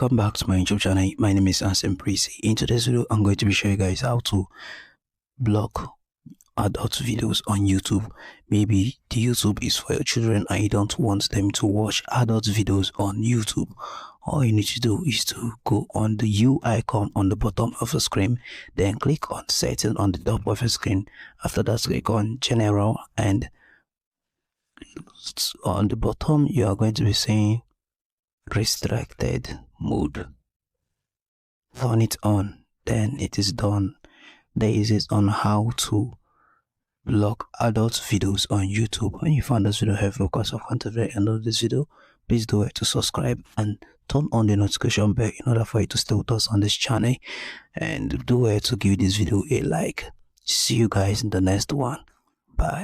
welcome back to my YouTube channel. My name is Ansem Prissy. In today's video, I'm going to be showing you guys how to block adult videos on YouTube. Maybe the YouTube is for your children and you don't want them to watch adult videos on YouTube. All you need to do is to go on the U icon on the bottom of the screen, then click on Setting on the top of the screen. After that, click on General, and on the bottom you are going to be seeing Restricted mode. Turn it on, then it is done. There is it on how to block adult videos on YouTube. When you found this video helpful, because of content at the end of this video, please do it to subscribe and turn on the notification bell in order for you to stay with us on this channel, and do it to give this video a like. See you guys in the next one. Bye.